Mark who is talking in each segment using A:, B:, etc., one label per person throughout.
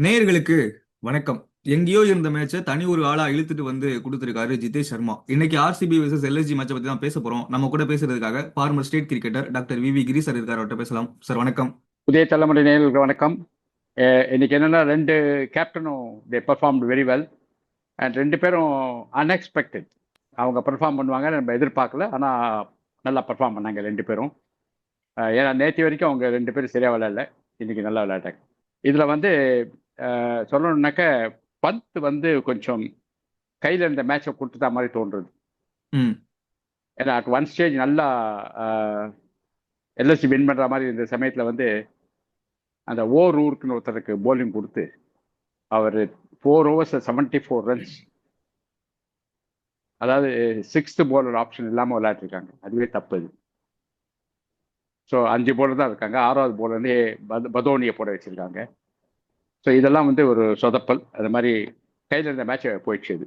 A: நேயர்களுக்கு வணக்கம். எங்கேயோ இருந்த மேட்சை தனி ஒரு ஆளா இழுத்துட்டு வந்து கொடுத்திருக்காரு ஜிதேஷ் சர்மா. இன்னைக்கு ஆர்சிபி vs எல்எஸ்ஜி மேட்சை பத்தி தான் பேச போறோம். நம்ம கூட பேசுறதுக்காக former state cricketer doctor V Giri sir இருக்காரு. அவர்கிட்ட பேசலாம். சார் வணக்கம்.
B: புதிய தலைமுறை நேயர்களுக்கு வணக்கம். இன்னைக்கு என்னன்னா ரெண்டு கேப்டனும் தே பெர்ஃபார்ம்டு வெரி வெல் அண்ட் ரெண்டு பேரும் அன்எக்ஸ்பெக்டட். அவங்க பெர்ஃபார்ம் பண்ணுவாங்க நம்ம எதிர்பார்க்கல, ஆனால் நல்லா பெர்ஃபார்ம் பண்ணாங்க ரெண்டு பேரும். ஏன்னா நேற்று வரைக்கும் அவங்க ரெண்டு பேரும் சரியாக விளையாடல, இன்னைக்கு நல்லா விளையாட்டாங்க. இதில் வந்து சொல்லணுன்னாக்க பந்த் வந்து கொஞ்சம் கையில் இருந்த மேட்சை கொடுத்துட்டா மாதிரி தோன்றுறது. ஏன்னா அட் ஒன் ஸ்டேஜ் நல்லா எல்எஸ்சி வின் பண்ணுற மாதிரி இந்த சமயத்தில் வந்து அந்த ஊருக்குன்னு ஒருத்தருக்கு போலிங் கொடுத்து அவர் 4 overs 74 runs, அதாவது 6th bowler ஆப்ஷன் இல்லாமல் விளையாட்டுருக்காங்க. அதுவே தப்பு. அது ஸோ 5 bowler தான் இருக்காங்க. 6வது bowler வந்து பதோனியை போட வச்சிருக்காங்க. ஸோ இதெல்லாம் வந்து ஒரு சொதப்பல். அது மாதிரி கையில் இருந்த மேட்சை போயிடுச்சு. இது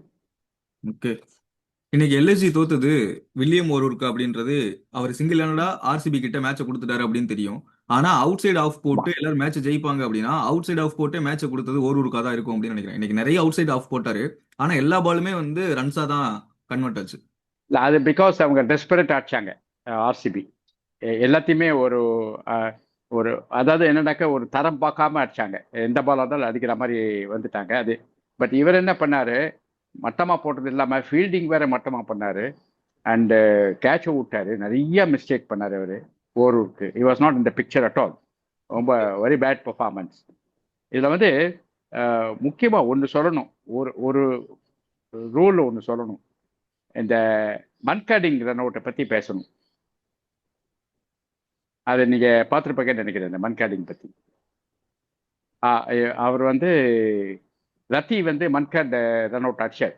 A: ஓகே. இன்னைக்கு எல்எஸ்ஜி தோத்தது வில்லியம் ஓரூருக்கு அப்படின்றது அவர் சிங்கிள் ஹேண்டடா ஆர்சிபி கிட்ட மேட்சை கொடுத்துட்டாரு அப்படின்னு தெரியும். ஆனா அவுட் சைடு ஆஃப் போட்டு எல்லாரும் மேட்ச் ஜெயிப்பாங்க அப்படின்னா அவுட் சைடு ஆஃப் போட்டு மேட்சை கொடுத்தது ஓரூருக்கா தான் இருக்கும் அப்படின்னு நினைக்கிறேன். இன்னைக்கு நிறைய அவுட் சைடு ஆஃப் போட்டாரு. ஆனா எல்லா பாலுமே வந்து ரன்ஸா தான் கன்வெர்ட் ஆச்சு.
B: இல்லை, அது பிகாஸ் அவங்க டெஸ்பரேட் ஆச்சாங்க. ஆர்சிபி எல்லாத்தையுமே ஒரு ஒரு அதாவது என்னன்னாக்கா ஒரு தரம் பார்க்காம அடிச்சாங்க. எந்த பாலாக இருந்தாலும் அடிக்கிற மாதிரி வந்துட்டாங்க. அது பட் இவர் என்ன பண்ணாரு, மட்டமாக போட்டது இல்லாமல் ஃபீல்டிங் வேற மட்டமாக பண்ணாரு அண்டு கேட்சை விட்டாரு. நிறைய மிஸ்டேக் பண்ணார் அவர் ஓரூருக்கு. He was not in the picture at all. ரொம்ப வெரி பேட் பர்ஃபார்மன்ஸ். இதில் வந்து முக்கியமாக ஒன்று சொல்லணும், ஒரு ஒரு ரூல் ஒன்று சொல்லணும். இந்த மன்காடிங் ரன் அவுட்டை பற்றி பேசணும். அதை நீங்கள் பார்த்துருப்பீங்கன்னு நினைக்கிறேன். இந்த மன்காடிங் பற்றி அவர் வந்து ரத்தி வந்து மன்காட் ரன் அவுட் அடிச்சார்.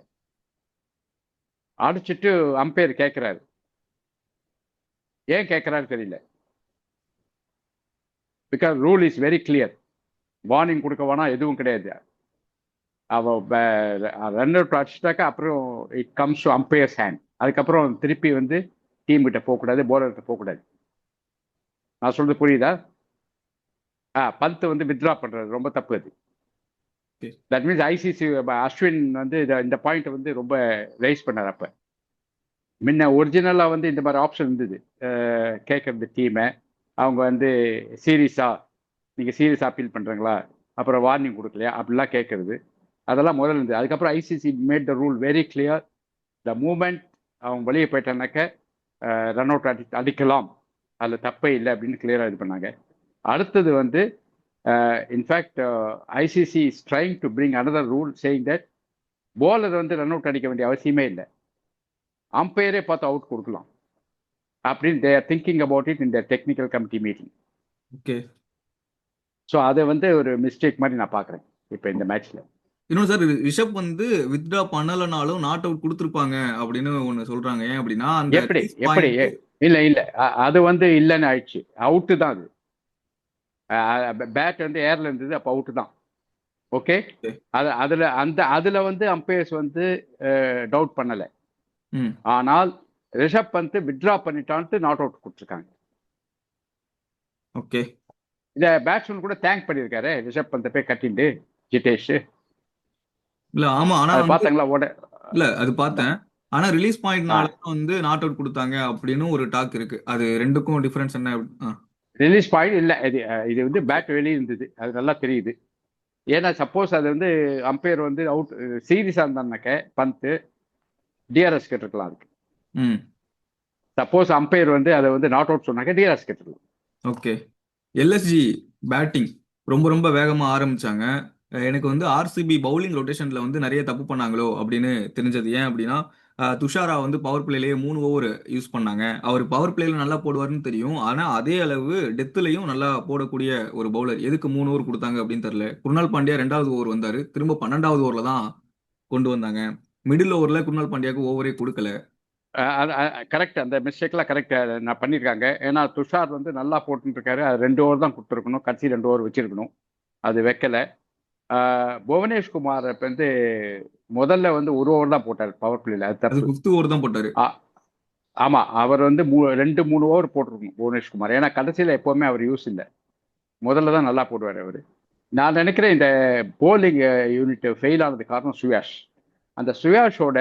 B: அடிச்சுட்டு அம்பையர் கேட்குறாரு. ஏன் கேட்குறாரு தெரியல. Because rule is very clear. Warning கொடுக்க வேணா, எதுவும் கிடையாது. ரன் அவுட் அடிச்சுட்டாக்கா அப்புறம் it comes to umpires hand. அதுக்கப்புறம் திருப்பி வந்து டீம் கிட்ட போகக்கூடாது, போலர்கிட்ட போகக்கூடாது. நான் சொல்றது புரியுதா? பந்த் வந்து வித்ட்ரா பண்றது ரொம்ப தப்பு. அது தட் மீன்ஸ் ஐசிசி அஸ்வின் வந்து இந்த பாயிண்ட் வந்து ரொம்ப ரைஸ் பண்ணார். அப்போ முன்ன ஒரிஜினலாக வந்து இந்த மாதிரி ஆப்ஷன் இருந்தது. கேட்கறது டீமை அவங்க வந்து சீரியஸாக நீங்கள் சீரியஸாக அப்பீல் பண்ணுறீங்களா, அப்புறம் வார்னிங் கொடுக்கலையா அப்படிலாம் கேட்கறது. அதெல்லாம் முதல்ல இருந்தது. அதுக்கப்புறம் ICC made the rule very clear. The moment அவங்க வெளியே போயிட்டானாக்க ரன் அவுட் அடிக்கலாம், அதில் தப்பே இல்லை அப்படின்னு கிளியராக இது பண்ணாங்க. அடுத்தது வந்து in fact ICC is trying to bring another rule saying that bowler வந்து ரன் அவுட் அடிக்க வேண்டிய அவசியமே இல்லை, அம்பையரே பார்த்து அவுட் கொடுக்கலாம் அப்படின்னு they are thinking about it in the technical committee meeting.
A: Okay.
B: So அதை வந்து ஒரு மிஸ்டேக் மாதிரி நான் பார்க்குறேன் இப்போ இந்த மேட்ச்ல.
A: இன்னொன்று சார், ரிஷப் வந்து வித்ட்ரா பண்ணலனாலும் நாட் அவுட் கொடுத்துருப்பாங்க அப்படின்னு ஒன்று சொல்றாங்க. ஏன் அப்படின்னா அந்த
B: எப்படி எப்படி இல்லை இல்லை அது வந்து இல்லைன்னு ஆயிடுச்சு. அவுட்டு தான் அது. பேட் வந்து ஏர்ல இருந்தது, அப்போ அவுட்டு தான். ஓகே. அதுல வந்து அம்பையர்ஸ் வந்து டவுட் பண்ணலை. ஆனால் ரிஷப் பந்த் வித்ட்ரா பண்ணிட்டான்ட்டு நாட் அவுட் கொடுத்துருக்காங்க.
A: ஓகே.
B: இந்த பேட்ஸ்மேன் கூட தேங்க் பண்ணியிருக்காரு ரிஷப் பந்தை போய் கட்டிண்டு ஜிதேஷ்.
A: இல்ல ஆமா, ஆனா
B: பாத்தீங்களா?
A: இல்ல அது பார்த்தேன். ஆனா ரிலீஸ் பாயிண்ட்னால வந்து நாட் அவுட் கொடுத்தாங்க அப்படின்னு ஒரு டாக் இருக்கு. அது ரெண்டுக்கும் டிஃபரன்ஸ் என்ன?
B: ரிலீஸ் பாயிண்ட் இல்ல, இது வந்து பேட் வெளியே இருந்தது, அது நல்லா தெரியுது. ஏன்னா சப்போஸ் அது வந்து அம்பையர் வந்து அவுட் சீரியஸா இருந்தாக்க பந்த் டிஆர்எஸ் கேட்டிருக்கலாம். அதுக்கு சப்போஸ் அம்பையர் வந்து அதை வந்து நாட் அவுட் சொன்னாக்க டிஆர்எஸ் கேட்டிருக்கலாம்.
A: ஓகே. எல்எஸ்ஜி பேட்டிங் ரொம்ப ரொம்ப வேகமா ஆரம்பிச்சாங்க. எனக்கு வந்து ஆர்சிபி பவுலிங் ரொட்டேஷன்ல வந்து நிறைய தப்பு பண்ணாங்களோ அப்படின்னு தெரிஞ்சது. ஏன் அப்படின்னா துஷாரா வந்து பவர் பிளேலயே 3 ஓவர் யூஸ் பண்ணாங்க. அவர் பவர் பிளேல நல்லா போடுவாருன்னு தெரியும். ஆனா அதே அளவு டெத்துலையும் நல்லா போடக்கூடிய ஒரு பவுலர். எதுக்கு 3 ஓவர் கொடுத்தாங்க அப்படின்னு தெரியல. குருணால் பாண்டியா 2வது ஓவர் வந்தாரு. திரும்ப 12வது ஓவர்ல தான் கொண்டு வந்தாங்க. மிடில் ஓவர்ல குருணால் பாண்டியாவுக்கு ஓவரே கொடுக்கல.
B: கரெக்ட். அந்த மிஸ்டேக்லாம் கரெக்ட் நான் பண்ணியிருக்காங்க. ஏன்னா துஷார் வந்து நல்லா போட்டுட்டு இருக்காரு. அது 2 ஓவர் தான் கொடுத்துருக்கணும், கடைசி 2 ஓவர் வச்சிருக்கணும், அது வைக்கல. புவனேஷ்குமார் வந்து முதல்ல வந்து 1 ஓவர் தான் போட்டார் பவர் பிளேல. அது
A: 5th ஓவர் தான் போட்டாரு.
B: ஆமா, அவர் வந்து 2-3 ஓவர் போட்டிருக்கணும் புவனேஷ்குமார். ஏன்னா கடைசியில எப்பவுமே அவர் யூஸ் இல்லை, முதல்ல தான் நல்லா போடுவார் அவர். நான் நினைக்கிறேன் இந்த போலிங் யூனிட் ஃபெயில் ஆனது காரணம் சுயாஷ். அந்த சுயாஷோட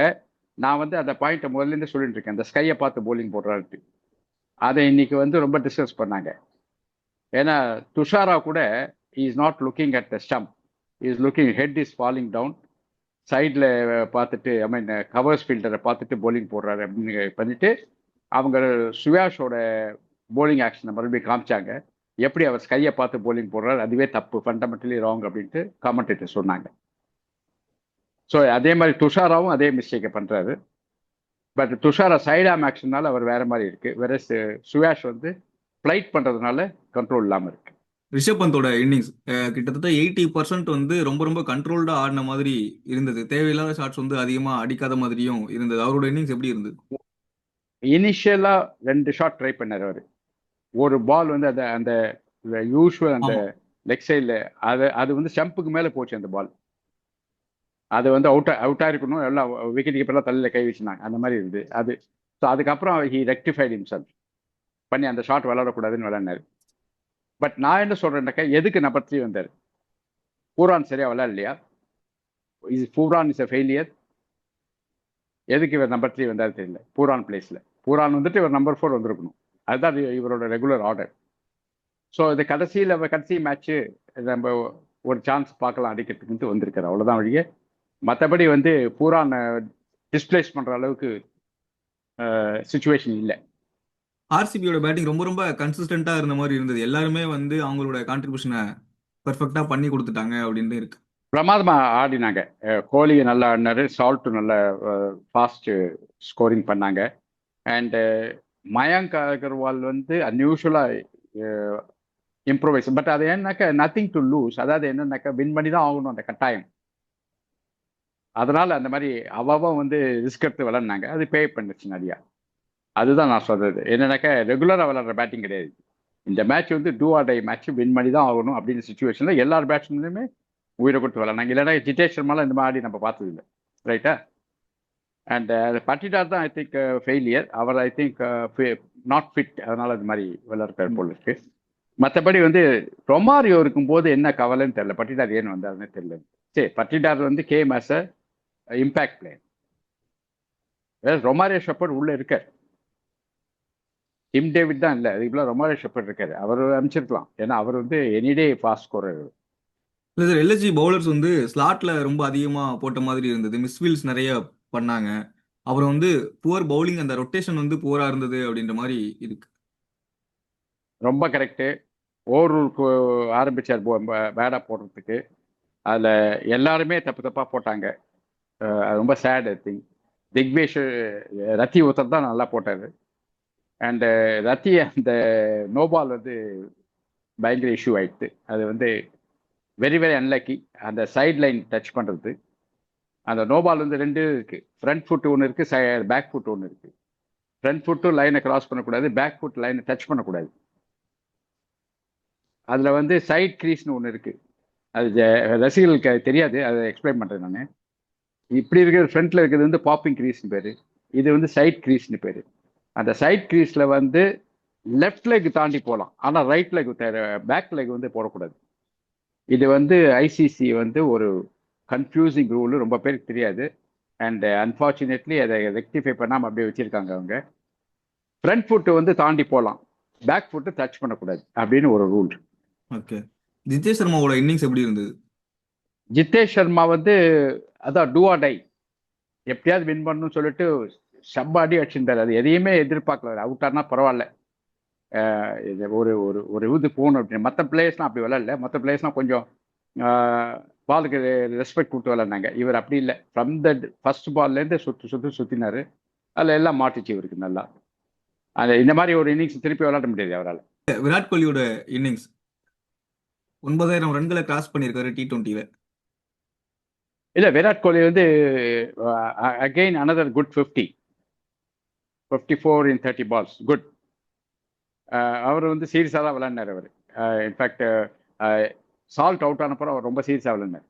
B: நான் வந்து அந்த பாயிண்ட்டை முதல்ல சொல்லிட்டு இருக்கேன், அந்த ஸ்கையை பார்த்து போலிங் போடுறாரு. அதை இன்னைக்கு வந்து ரொம்ப டிஸ்கஸ் பண்ணாங்க. ஏன்னா துஷாரா கூட is not looking at the stump, is looking head is falling down, சைடில் பார்த்துட்டு ஐ மீன் கவர்ஸ் ஃபீல்டரை பார்த்துட்டு போலிங் போடுறாரு அப்படின்னு பண்ணிட்டு அவங்க சுயாஷோட போலிங் ஆக்ஷனை மறுபடியும் காமிச்சாங்க. எப்படி அவர் ஸ்கையை பார்த்து போலிங் போடுறாரு, அதுவே தப்பு, ஃபண்டமெண்டலி ராங் அப்படின்ட்டு காமெண்டேட்டர் சொன்னாங்க. ஸோ அதே மாதிரி துஷாராவும் அதே மிஸ்டேக்கை பண்ணுறாரு. பட் துஷாரா சைட் ஆம் ஆக்ஷனால அவர் வேற மாதிரி இருக்கு, வேற சுயாஷ் வந்து ஃப்ளைட் பண்ணுறதுனால கண்ட்ரோல் இல்லாமல் இருக்கு.
A: ரிஷப் பந்தோட இன்னிங்ஸ் கிட்டத்தட்ட 80% வந்து ரொம்ப ரொம்ப கண்ட்ரோல்டா ஆடின மாதிரி இருந்தது. தேவையில்லாத ஷாட்ஸ் வந்து அதிகமா அடிக்காத மாதிரியும் இருந்தது. அவரோட இன்னிங்ஸ் எப்படி இருந்தது?
B: இனிஷியலா 2 ஷாட் ட்ரை பண்ணார் அவர். ஒரு பால் வந்து அந்த அந்த யூஸ்வல் அந்த
A: ஆமா.
B: லெக் சைடில் அது வந்து ஸ்டம்புக்கு மேலே போச்சு அந்த பால். அது வந்து அவுட் ஆயிருக்கணும், எல்லாம் விக்கெட் கீப்பர்லாம் தலையில் கை வச்சுனாங்க, அந்த மாதிரி இருந்து அது. ஸோ அதுக்கப்புறம் ஹி ரெக்டிஃபைட் ஹிம்செல்ஃப் பண்ணி அந்த ஷாட் விளாடக்கூடாதுன்னு விளாட்னாரு. பட் நான் என்ன சொல்றேன்னாக்கா, எதுக்கு நம்பர் 3 வந்தார்? பூரான் சரியா விளாட்லையா? பூரான் இஸ் அ ஃபெயிலியர். எதுக்கு இவர் நம்பர் 3 வந்தாரு தெரியல பூரான் பிளேஸ்ல. பூரான் வந்துட்டு இவர் நம்பர் 4 வந்திருக்கணும், அதுதான் இவரோட ரெகுலர் ஆர்டர். ஸோ இது கடைசி மேட்ச்சு நம்ம ஒரு சான்ஸ் பார்க்கலாம் அடிக்கிறதுக்கு வந்திருக்காரு, அவ்வளோதான் வழிய. மற்றபடி வந்து பூரான் டிஸ்பிளேஸ் பண்ற அளவுக்கு சுச்சுவேஷன் இல்லை.
A: ஆர்சிபியோட பேட்டிங் ரொம்ப ரொம்ப கன்சிஸ்டண்டா இருந்த மாதிரி இருந்தது. எல்லாருமே வந்து அவங்களோட கான்ட்ரிபியூஷனை பெர்ஃபெக்டா பண்ணி கொடுத்துட்டாங்க அப்படின்னு இருக்கு.
B: பிரமாதமா ஆடினாங்க. கோலி நல்லா ஆடினாரு, சால்ட்டு நல்ல ஃபாஸ்ட் ஸ்கோரிங் பண்ணாங்க. அண்ட் மயங்க் அகர்வால் வந்து அன்யூஷுவலா இம்ப்ரூவைஸ். பட் அது என்னன்னாக்கா நத்திங் டு லூஸ், அதாவது என்னன்னாக்கா வின் பண்ணி தான் ஆகணும் அந்த கட்டாயம். அதனால அந்த மாதிரி அவ்வளவா வந்து ரிஸ்க் எடுத்து விளாட்னாங்க, அது பே பண்ணுச்சு நிறையா. அதுதான் நான் சொல்றது. என்னன்னாக்கா ரெகுலராக விளாட்ற பேட்டிங் கிடையாது. இந்த மேட்ச் வந்து do or die match, win பண்ணி தான் ஆகணும் அப்படின்னு சுச்சுவேஷனில் எல்லார் பேட்ஸ்மேனுமே உயிரை கொடுத்து விளாட்னாங்க. இல்லைன்னா ஜிதேஷ் சர்மாலாம் இந்த மாதிரி நம்ம பார்த்தது இல்லை, ரைட்டா? அண்ட் பட்டிடார் தான் ஐ திங்க் ஃபெயிலியர். அவர் ஐ திங்க் நாட் ஃபிட், அதனால அது மாதிரி விளையாடுறாரு போல இருக்கு. மற்றபடி வந்து ரொமாரியோ இருக்கும்போது என்ன கவலைன்னு தெரியல, பட்டிடார் ஏன்னு வந்தாருன்னு தெரியல. சரி, பட்டிடார் வந்து came as a impact player. Romario shepherd உள்ள இருக்கார், டிம் டேவிட் தான் இல்லை. அதுக்குள்ள ரொமாரியோ ஷெப்பர்ட் இருக்காரு, அவர் அனுப்பிச்சிருக்கலாம். ஏன்னா அவர் வந்து எனிடே ஃபாஸ்ட் ஸ்கோரர்.
A: இல்லை சார், எல்எஸ்ஜி பவுலர்ஸ் வந்து ஸ்லாட்ல ரொம்ப அதிகமா போட்ட மாதிரி இருந்தது. மிஸ்ஃபீல்ட்ஸ் நிறைய பண்ணாங்க. அப்புறம் வந்து புவர் பவுலிங், அந்த ரொட்டேஷன் வந்து புவரா இருந்தது அப்படின்ற மாதிரி இருக்கு.
B: ரொம்ப கரெக்டு. ஓவரூருக்கு ஆரம்பிச்சார் பேடா போடுறதுக்கு, அதில் எல்லாருமே தப்பு தப்பாக போட்டாங்க. அது ரொம்ப சேட் திங். திக்வேஷ் ரத்தி ஒருத்தர் தான் நல்லா போட்டார். அண்டு ரத்தி அந்த நோபால் வந்து பயங்கர இஷ்யூ ஆயிடுது. அது வந்து வெரி வெரி அன்லக்கி. அந்த சைட் லைன் டச் பண்ணுறது, அந்த நோபால் வந்து 2 இருக்கு. ஃப்ரண்ட் ஃபுட் ஒன்று இருக்கு, பேக் ஃபுட் ஒன்று இருக்கு. ஃப்ரண்ட் ஃபுட்டும் லைனை கிராஸ் பண்ணக்கூடாது, பேக் ஃபுட் லைனை டச் பண்ணக்கூடாது. அதில் வந்து சைட் க்ரீஸ்னு ஒன்று இருக்கு. அது ரசிகர்களுக்கு அது தெரியாது, அதை எக்ஸ்பிளைன் பண்ணுறேன் நான். இப்படி இருக்கிற ஃப்ரண்ட்ல இருக்கிறது வந்து பாப்பிங் க்ரீஸ்னு பேர், இது வந்து சைட் க்ரீஸ்னு பேர். அந்த சைட் க்ரீஸில் வந்து லெஃப்ட் லெக் தாண்டி போகலாம், ஆனால் ரைட் லெக் பேக் லெக் வந்து போடக்கூடாது. இது வந்து ஐசிசி வந்து ஒரு கன்ஃபியூசிங் ரூல், ரொம்ப பேருக்கு தெரியாது. அண்ட் அன்ஃபார்ச்சுனேட்லி அதை ரெக்டிஃபை பண்ணாமல் அப்படியே வச்சிருக்காங்க அவங்க. ஃப்ரண்ட் ஃபுட்டு வந்து தாண்டி போகலாம், பேக் ஃபுட்டு டச் பண்ணக்கூடாது அப்படின்னு ஒரு ரூல்.
A: ஓகே. ஜிதேஷ் சர்மாவோட இன்னிங்ஸ் எப்படி இருந்தது?
B: ஜிதேஷ் சர்மா வந்து அதான் டூ ஆர் டை, எப்படியாவது வின் பண்ணணும்னு சொல்லிட்டு சப்பாடி அடிச்சிருந்தாரு. அது எதையுமே எதிர்பார்க்கல, அவுட் ஆனா பரவாயில்ல, இது ஒரு ஒரு ஒரு இது போகணும் அப்படின்னு. மற்ற பிளேயர்ஸ்லாம் அப்படி விளையாடல, மற்ற பிளேயர்ஸ்லாம் கொஞ்சம் பாலுக்கு ரெஸ்பெக்ட் கொடுத்து விளையாடினாங்க. இவர் அப்படி இல்லை, ஃப்ரம் த ஃபர்ஸ்ட் பால்லேருந்து சுற்றினாரு. அதில் எல்லாம் மாட்டுச்சு இவருக்கு நல்லா. அந்த இந்த மாதிரி ஒரு இன்னிங்ஸ் திருப்பி விளையாட முடியாது அவரால்.
A: விராட் கோலியோட இன்னிங்ஸ் 9,000 ரன்களை கிராஸ் பண்ணியிருக்காரு T20ல.
B: இல்லை, விராட் கோலி வந்து again another good 54 in 30 balls, good. அவர் வந்து சீரியஸாக தான் விளையாடினார் அவர். இன்ஃபேக்ட் சால்ட் அவுட் ஆனப்பறம் அவர் ரொம்ப சீரியஸாக விளையாடினார்.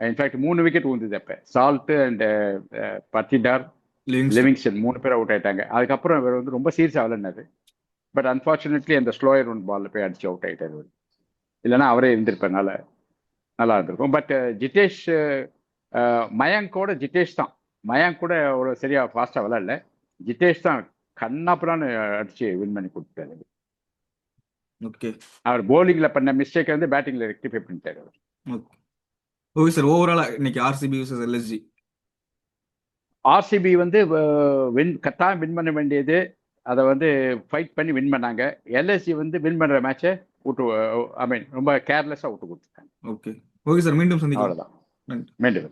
B: இன்ஃபேக்ட் 3 விக்கெட் விழுந்தது அப்போ. சால்ட்டு அண்ட் பட்டிடார், லிவிங்ஸ்டன் 3 பேர் அவுட் ஆயிட்டாங்க. அதுக்கப்புறம் இவர் வந்து ரொம்ப சீரியஸாக விளையாடினார். பட் அன்ஃபார்ச்சுனேட்லி அந்த ஸ்லோயர் ஒன் பால் போய் அடிச்சு அவுட் ஆயிட்டார் அவர். இல்லைன்னா அவரே இருந்திருப்பனால நல்லா இருந்திருக்கும். பட் ஜிதேஷ் மயங்கோட ஜிதேஷ் தான். மயங்க் கூட ஒரு சரியா ஃபாஸ்டா விளையாடல. ஜிதேஷ் தான் கண்ணாப்புறான்னு அடிச்சு வின் பண்ணி கொடுத்தாரு.
A: ஓகே
B: அவர் போலிங்ல பண்ண மிஸ்டேக் வந்து பேட்டிங்ல ரெக்டிஃபை பண்ணிட்டாரு அவர்.
A: Okay okay sir. ஓவராலா இன்னைக்கு ஆர்சிபி vs எல்எஸ்ஜி.
B: ஆர்சிபி வந்து கட்டாயம் வின் பண்ண வேண்டியது. அதை வந்து ஃபைட் பண்ணி வின் பண்ணாங்க. எல்எஸ்சி வந்து வின் பண்ற மேட்சை விட்டு ஐ மீன் ரொம்ப கேர்லெஸ்ஸாக விட்டு கொடுத்துட்டாங்க.
A: ஓகே ஓகே சார், மீண்டும் சந்திக்கலாம்.
B: அவ்வளோதான்.
A: நன்றி.
B: மீண்டும்